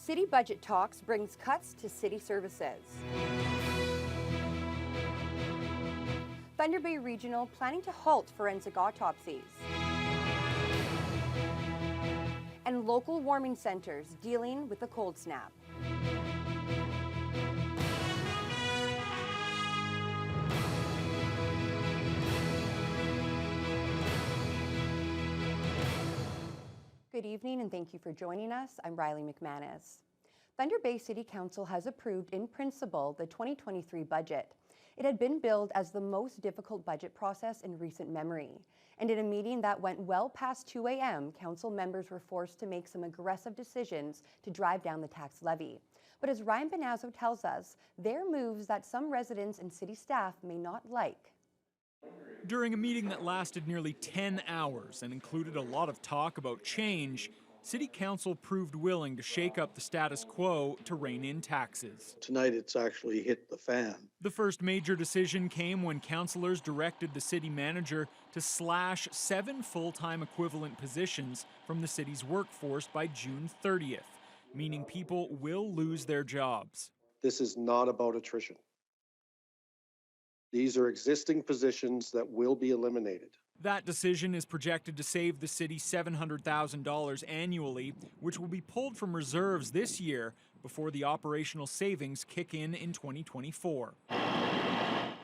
City budget talks brings cuts to city services. Thunder Bay Regional planning to halt forensic autopsies. And local warming centers dealing with the cold snap. Good evening and thank you for joining us. I'm Riley McManus. Thunder Bay City Council has approved in principle the 2023 budget. It had been billed as the most difficult budget process in recent memory. And in a meeting that went well past 2 a.m., council members were forced to make some aggressive decisions to drive down the tax levy. But as Ryan Benazzo tells us, they're moves that some residents and city staff may not like. During a meeting that lasted nearly 10 hours and included a lot of talk about change, City Council proved willing to shake up the status quo to rein in taxes. Tonight it's actually hit the fan. The first major decision came when councillors directed the city manager to slash 7 full-time equivalent positions from the city's workforce by June 30th, meaning people will lose their jobs. This is not about attrition. These are existing positions that will be eliminated. That decision is projected to save the city $700,000 annually, which will be pulled from reserves this year before the operational savings kick in 2024.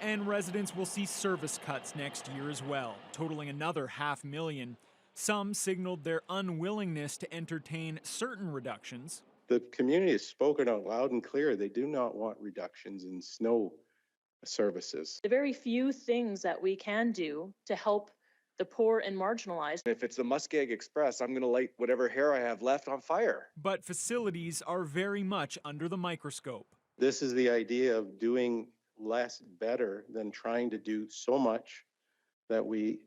And residents will see service cuts next year as well, totaling another $500,000. Some signaled their unwillingness to entertain certain reductions. The community has spoken out loud and clear. They do not want reductions in snow services. The very few things that we can do to help the poor and marginalized. If it's the Muskeg Express, I'm going to light whatever hair I have left on fire. But facilities are very much under the microscope. This is the idea of doing less better than trying to do so much that we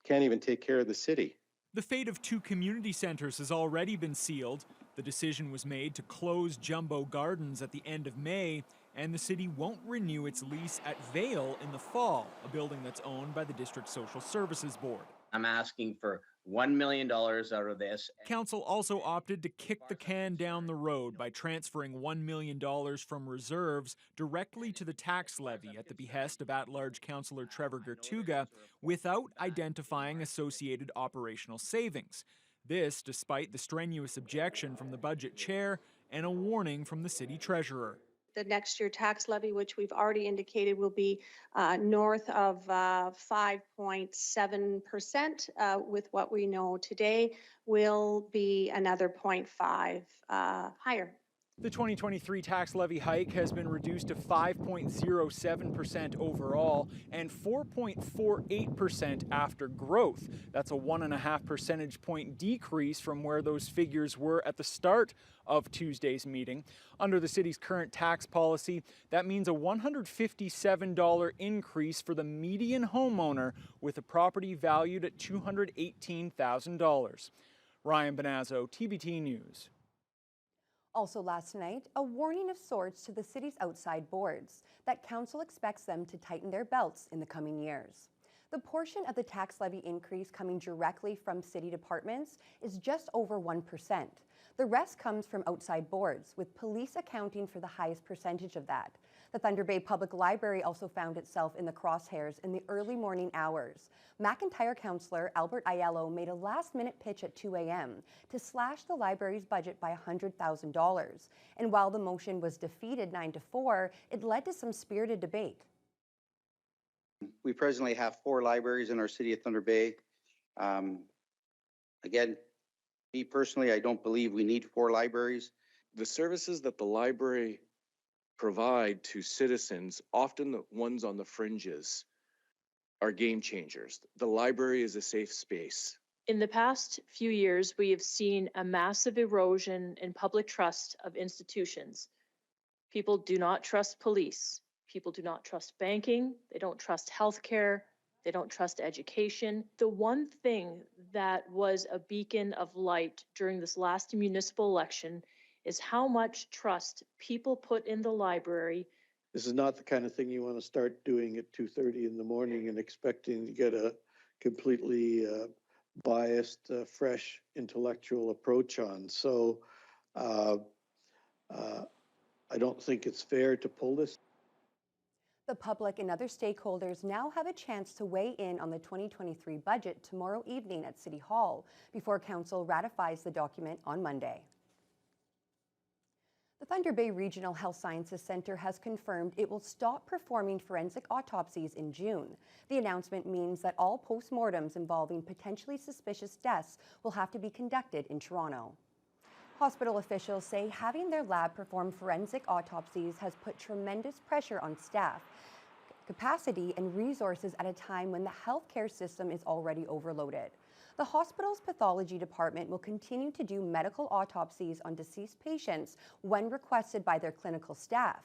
can't even take care of the city. The fate of 2 community centers has already been sealed. The decision was made to close Jumbo Gardens at the end of May, and the city won't renew its lease at Vale in the fall, a building that's owned by the District Social Services Board. I'm asking for $1 million out of this. Council also opted to kick the can down the road by transferring $1 million from reserves directly to the tax levy at the behest of at-large Councillor Trevor Gertuga without identifying associated operational savings. This despite the strenuous objection from the budget chair and a warning from the city treasurer. The next year tax levy, which we've already indicated will be north of 5.7%, with what we know today, will be another 0.5 higher. The 2023 tax levy hike has been reduced to 5.07% overall and 4.48% after growth. That's a 1.5 percentage point decrease from where those figures were at the start of Tuesday's meeting. Under the city's current tax policy, that means a $157 increase for the median homeowner with a property valued at $218,000. Ryan Benazzo, TBT News. Also last night, a warning of sorts to the city's outside boards that council expects them to tighten their belts in the coming years. The portion of the tax levy increase coming directly from city departments is just over 1%. The rest comes from outside boards, with police accounting for the highest percentage of that. The Thunder Bay Public Library also found itself in the crosshairs in the early morning hours. McIntyre councillor Albert Aiello made a last-minute pitch at 2 a.m. to slash the library's budget by $100,000. And while the motion was defeated 9-4, it led to some spirited debate. We presently have 4 libraries in our city of Thunder Bay. Again, me personally, I don't believe we need 4 libraries. The services that the library provide to citizens, often the ones on the fringes, are game changers. The library is a safe space. In the past few years, we have seen a massive erosion in public trust of institutions. People do not trust police. People do not trust banking. They don't trust healthcare. They don't trust education. The one thing that was a beacon of light during this last municipal election is how much trust people put in the library. This is not the kind of thing you want to start doing at 2:30 in the morning and expecting to get a completely biased, fresh intellectual approach on. So I don't think it's fair to pull this. The public and other stakeholders now have a chance to weigh in on the 2023 budget tomorrow evening at City Hall before Council ratifies the document on Monday. The Thunder Bay Regional Health Sciences Centre has confirmed it will stop performing forensic autopsies in June. The announcement means that all postmortems involving potentially suspicious deaths will have to be conducted in Toronto. Hospital officials say having their lab perform forensic autopsies has put tremendous pressure on staff, capacity, and resources at a time when the healthcare system is already overloaded. The hospital's pathology department will continue to do medical autopsies on deceased patients when requested by their clinical staff.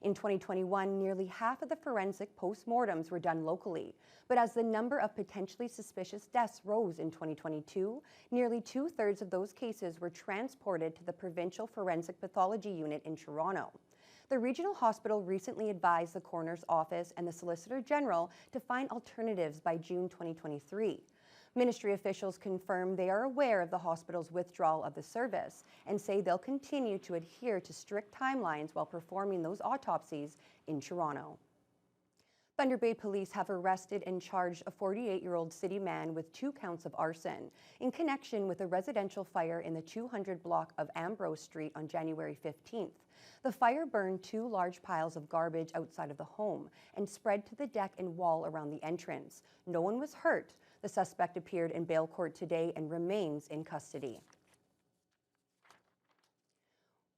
In 2021, nearly half of the forensic postmortems were done locally, but as the number of potentially suspicious deaths rose in 2022, nearly 2/3 of those cases were transported to the Provincial Forensic Pathology Unit in Toronto. The regional hospital recently advised the coroner's office and the Solicitor General to find alternatives by June 2023. Ministry officials confirm they are aware of the hospital's withdrawal of the service and say they'll continue to adhere to strict timelines while performing those autopsies in Toronto. Thunder Bay Police have arrested and charged a 48-year-old city man with 2 counts of arson in connection with a residential fire in the 200 block of Ambrose Street on January 15th. The fire burned 2 large piles of garbage outside of the home and spread to the deck and wall around the entrance. No one was hurt. The suspect appeared in bail court today and remains in custody.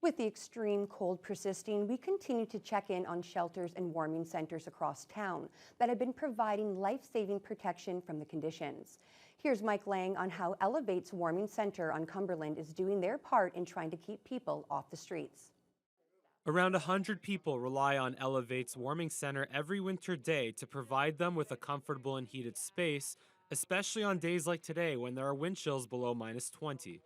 With the extreme cold persisting, we continue to check in on shelters and warming centers across town that have been providing life-saving protection from the conditions. Here's Mike Lang on how Elevate's Warming Center on Cumberland is doing their part in trying to keep people off the streets. Around 100 people rely on Elevate's Warming Center every winter day to provide them with a comfortable and heated space, especially on days like today when there are wind chills below -20.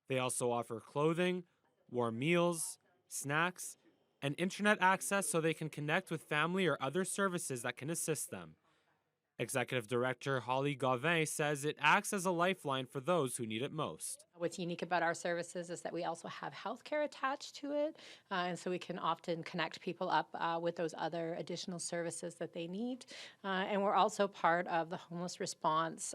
They also offer clothing, warm meals, snacks, and internet access so they can connect with family or other services that can assist them. Executive Director Holly Gauvin says it acts as a lifeline for those who need it most. What's unique about our services is that we also have healthcare attached to it, and so we can often connect people up with those other additional services that they need. And we're also part of the homeless response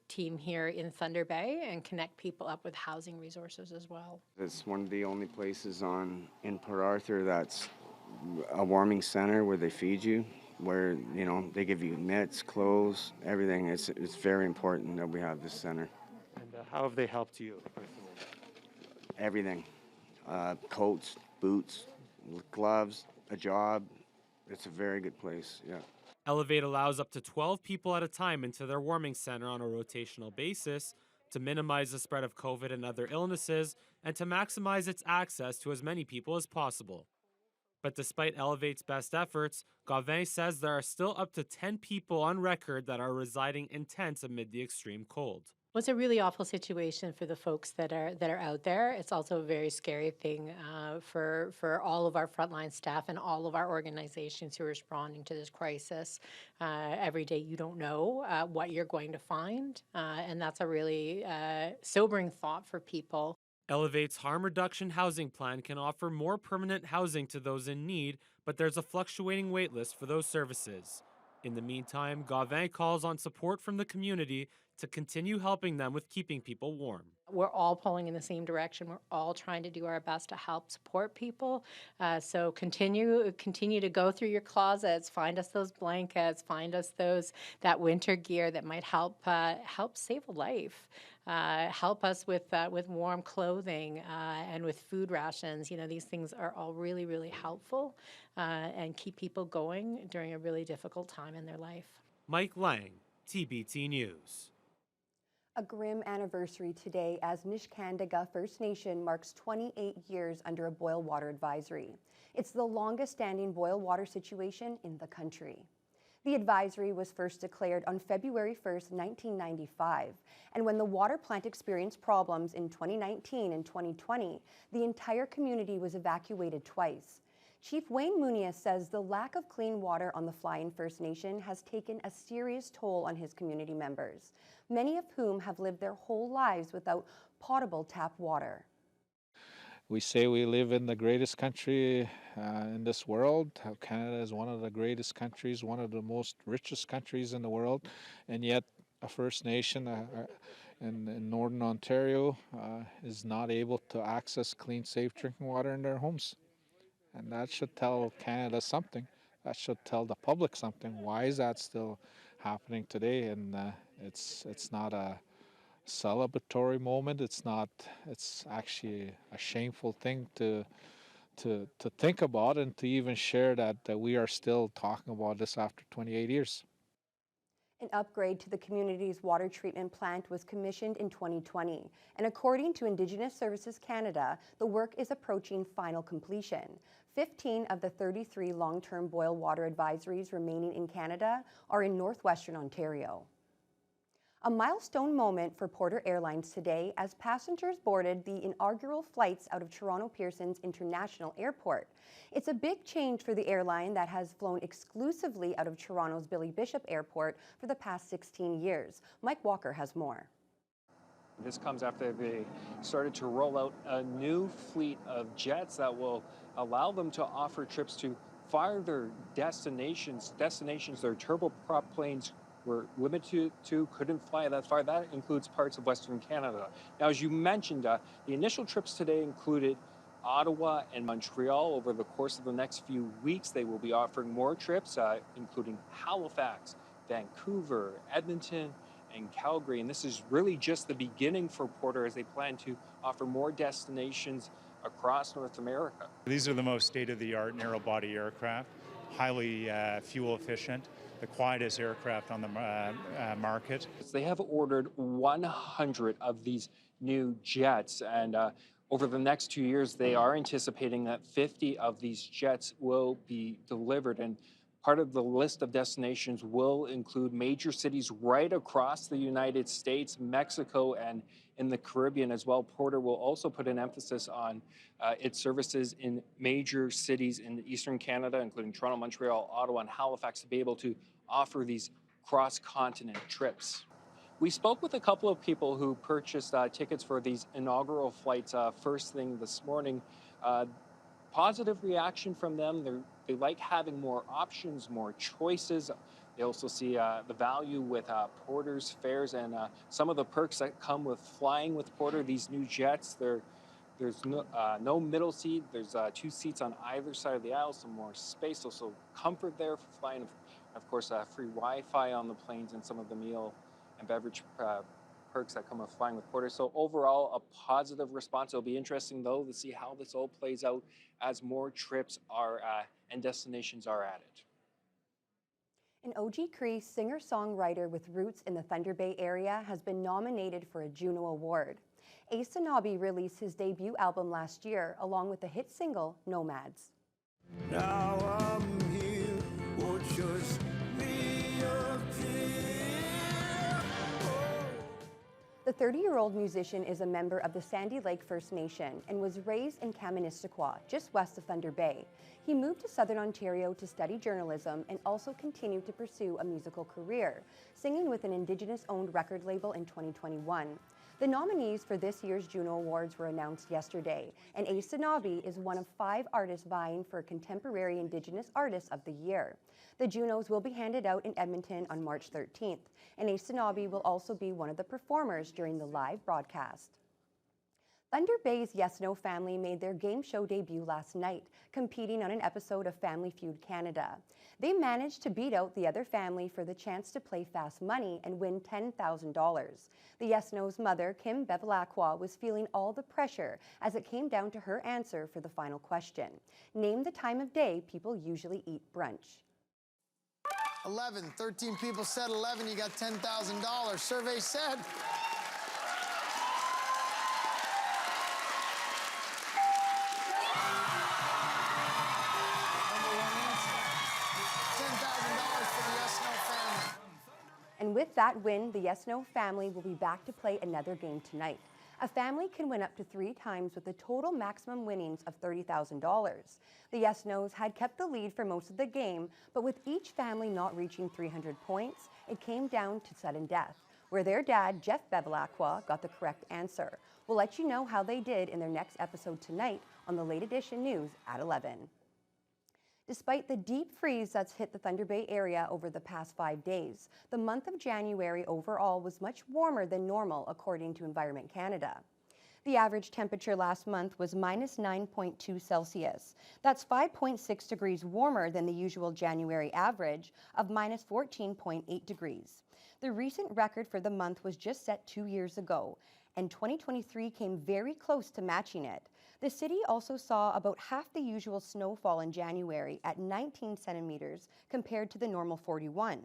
team here in Thunder Bay and connect people up with housing resources as well. It's one of the only places in Port Arthur that's a warming center where they feed you, where they give you mitts, clothes, everything. It's very important that we have this center. And how have they helped you? Everything, coats, boots, gloves, a job. It's a very good place, yeah. Elevate allows up to 12 people at a time into their warming center on a rotational basis to minimize the spread of COVID and other illnesses and to maximize its access to as many people as possible. But despite Elevate's best efforts, Gauvin says there are still up to 10 people on record that are residing in tents amid the extreme cold. Well, it's a really awful situation for the folks that are out there. It's also a very scary thing for all of our frontline staff and all of our organizations who are responding to this crisis. Every day you don't know what you're going to find, and that's a really sobering thought for people. Elevate's harm reduction housing plan can offer more permanent housing to those in need, but there's a fluctuating wait list for those services. In the meantime, Gauvin calls on support from the community to continue helping them with keeping people warm. We're all pulling in the same direction. We're all trying to do our best to help support people. So continue to go through your closets, find us those blankets, find us that winter gear that might help save a life. Help us with warm clothing and with food rations. These things are all really, really helpful and keep people going during a really difficult time in their life. Mike Lang, TBT News. A grim anniversary today as Niskandaga First Nation marks 28 years under a boil water advisory. It's the longest standing boil water situation in the country. The advisory was first declared on February 1st, 1995, and when the water plant experienced problems in 2019 and 2020, the entire community was evacuated twice. Chief Wayne Muniz says the lack of clean water on the Flying First Nation has taken a serious toll on his community members, many of whom have lived their whole lives without potable tap water. We say we live in the greatest country in this world. How Canada is one of the greatest countries, one of the most richest countries in the world, and yet a First Nation in Northern Ontario is not able to access clean, safe drinking water in their homes. And that should tell Canada something. That should tell the public something. Why is that still happening today? And it's not a celebratory moment. It's not. It's actually a shameful thing to think about and to even share that we are still talking about this after 28 years. An upgrade to the community's water treatment plant was commissioned in 2020, and according to Indigenous Services Canada, the work is approaching final completion. 15 of the 33 long-term boil water advisories remaining in Canada are in northwestern Ontario. A milestone moment for Porter Airlines today as passengers boarded the inaugural flights out of Toronto Pearson's International Airport. It's a big change for the airline that has flown exclusively out of Toronto's Billy Bishop Airport for the past 16 years. Mike Walker has more. This comes after they started to roll out a new fleet of jets that will allow them to offer trips to farther destinations their turboprop planes were limited to, couldn't fly that far. That includes parts of Western Canada. Now, as you mentioned, the initial trips today included Ottawa and Montreal. Over the course of the next few weeks, they will be offering more trips, including Halifax, Vancouver, Edmonton, and Calgary. And this is really just the beginning for Porter as they plan to offer more destinations across North America. These are the most state-of-the-art narrow-body aircraft, highly fuel efficient, the quietest aircraft on the market. They have ordered 100 of these new jets, and over the next 2 years, they are anticipating that 50 of these jets will be delivered. And part of the list of destinations will include major cities right across the United States, Mexico, and in the Caribbean as well. Porter will also put an emphasis on its services in major cities in Eastern Canada, including Toronto, Montreal, Ottawa, and Halifax, to be able to offer these cross-continent trips. We spoke with a couple of people who purchased tickets for these inaugural flights first thing this morning. Positive reaction from them. They like having more options, more choices. They also see the value with Porter's fares and some of the perks that come with flying with Porter. These new jets, there's no middle seat. There's 2 seats on either side of the aisle, some more space, also comfort there for flying. Of course, free Wi-Fi on the planes and some of the meal and beverage perks that come with flying with Porter. So overall, a positive response. It'll be interesting, though, to see how this all plays out as more trips are and destinations are added. An OG Cree singer-songwriter with roots in the Thunder Bay area has been nominated for a Juno Award. Asa Nobby released his debut album last year, along with the hit single, Nomads. Now I'm here, or just me up here. The 30-year-old musician is a member of the Sandy Lake First Nation and was raised in Kaministiquia, just west of Thunder Bay. He moved to Southern Ontario to study journalism and also continued to pursue a musical career, singing with an Indigenous-owned record label in 2021. The nominees for this year's Juno Awards were announced yesterday, and Asa Nobby is one of 5 artists vying for Contemporary Indigenous Artist of the Year. The Junos will be handed out in Edmonton on March 13th, and Asa Nobby will also be one of the performers during the live broadcast. Thunder Bay's Yes No family made their game show debut last night, competing on an episode of Family Feud Canada. They managed to beat out the other family for the chance to play Fast Money and win $10,000. The Yes No's mother, Kim Bevilacqua, was feeling all the pressure as it came down to her answer for the final question. Name the time of day people usually eat brunch. 11, 13 people said 11, you got $10,000. Survey said. And with that win, the Yes No family will be back to play another game tonight. A family can win up to 3 times with a total maximum winnings of $30,000. The Yes No's had kept the lead for most of the game, but with each family not reaching 300 points, it came down to sudden death, where their dad, Jeff Bevilacqua, got the correct answer. We'll let you know how they did in their next episode tonight on the Late Edition News at 11. Despite the deep freeze that's hit the Thunder Bay area over the past 5 days, the month of January overall was much warmer than normal, according to Environment Canada. The average temperature last month was minus 9.2 Celsius. That's 5.6 degrees warmer than the usual January average of minus 14.8 degrees. The recent record for the month was just set 2 years ago, and 2023 came very close to matching it. The city also saw about half the usual snowfall in January at 19 centimeters compared to the normal 41.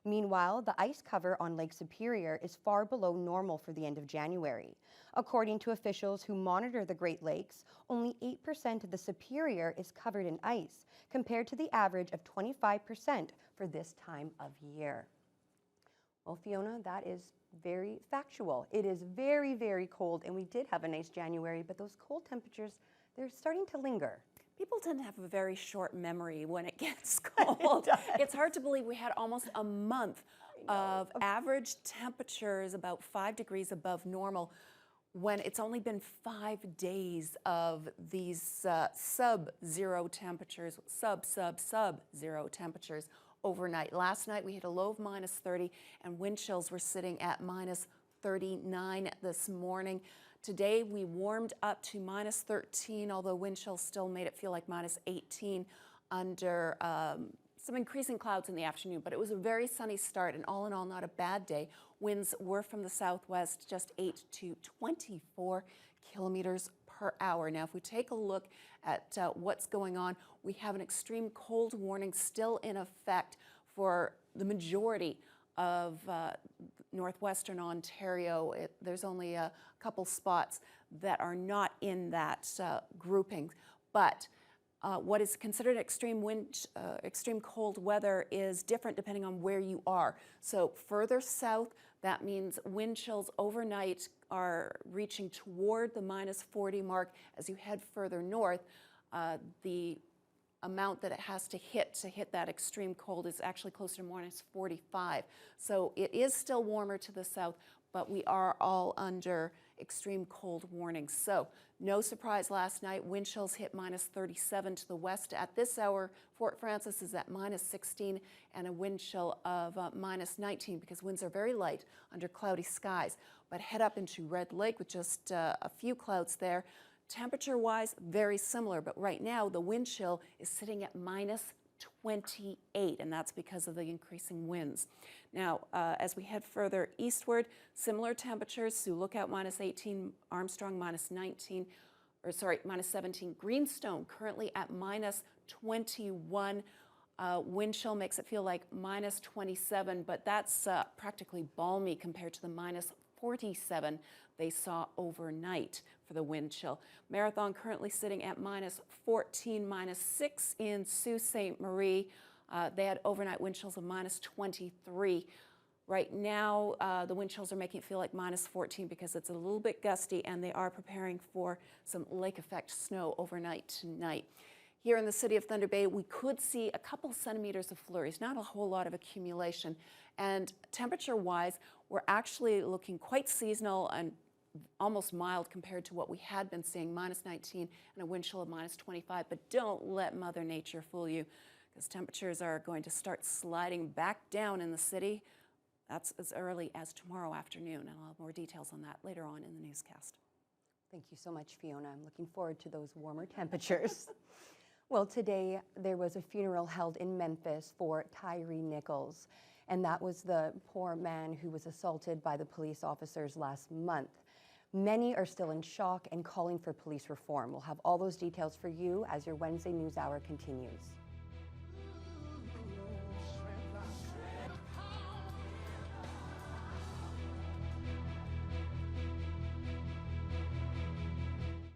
Meanwhile, the ice cover on Lake Superior is far below normal for the end of January. According to officials who monitor the Great Lakes, only 8% of the Superior is covered in ice, compared to the average of 25% for this time of year. Well, Fiona, that is very factual. It is very, very cold, and we did have a nice January, but those cold temperatures, they're starting to linger. People tend to have a very short memory when it gets cold. It's hard to believe we had almost a month of average temperatures about 5 degrees above normal when it's only been 5 days of these sub-zero temperatures, sub-zero temperatures overnight. Last night we hit a low of minus 30 and wind chills were sitting at minus 39 this morning. Today we warmed up to minus 13, although wind chills still made it feel like minus 18 under some increasing clouds in the afternoon. But it was a very sunny start, and all in all, not a bad day. Winds were from the southwest, just 8 to 24 kilometers per hour. Now, if we take a look at what's going on, we have an extreme cold warning still in effect for the majority of northwestern Ontario. There's only a couple spots that are not in that grouping. But what is considered extreme cold weather is different depending on where you are. So further south, that means wind chills overnight are reaching toward the minus 40 mark. As you head further north, the amount that it has to hit that extreme cold is actually closer to minus 45. So it is still warmer to the south, but we are all under extreme cold warnings. So no surprise last night, wind chills hit minus 37 to the west. At this hour, Fort Frances is at minus 16 and a wind chill of minus 19 because winds are very light under cloudy skies. But head up into Red Lake with just a few clouds there. Temperature-wise, very similar, but right now the wind chill is sitting at minus 28, and that's because of the increasing winds. Now, as we head further eastward, similar temperatures. Sioux Lookout minus 18, Armstrong minus 19, minus 17. Greenstone currently at minus 21. Wind chill makes it feel like minus 27, but that's practically balmy compared to the minus 47 they saw overnight for the wind chill. Marathon currently sitting at minus 14, minus 6 in Sault Ste. Marie. They had overnight wind chills of minus 23. Right now, the wind chills are making it feel like minus 14 because it's a little bit gusty, and they are preparing for some lake effect snow overnight tonight. Here in the city of Thunder Bay, we could see a couple centimeters of flurries, not a whole lot of accumulation. And temperature-wise, we're actually looking quite seasonal and almost mild compared to what we had been seeing, minus 19 and a wind chill of minus 25. But don't let Mother Nature fool you, because temperatures are going to start sliding back down in the city. That's as early as tomorrow afternoon, and I'll have more details on that later on in the newscast. Thank you so much, Fiona. I'm looking forward to those warmer temperatures. Well, today there was a funeral held in Memphis for Tyree Nichols, and that was the poor man who was assaulted by the police officers last month. Many are still in shock and calling for police reform. We'll have all those details for you as your Wednesday News Hour continues.